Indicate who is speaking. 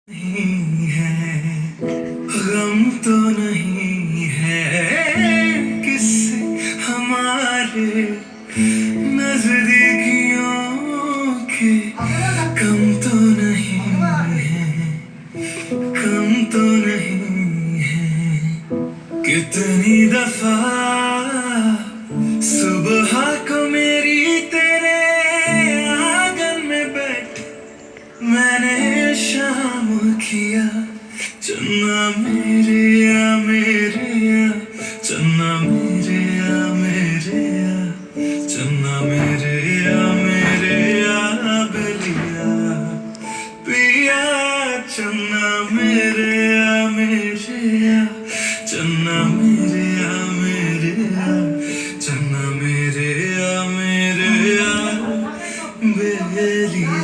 Speaker 1: नहीं है, गम तो नहीं है किससे हमारे नजदीकियों के, कम तो नहीं है, कम तो नहीं है। कितनी दफा सुबह को मेरी तेरे आंगन में बैठ मैंने शाम किया, चन्ना मेरे या मेरे या, चन्ना मेरे या मेरे या, चन्ना मेरे या मेरे या बलिया पिया, चन्ना मेरे या मेरे या, चन्ना मेरे या मेरे या, चन्ना मेरे या मेरे या बलिया।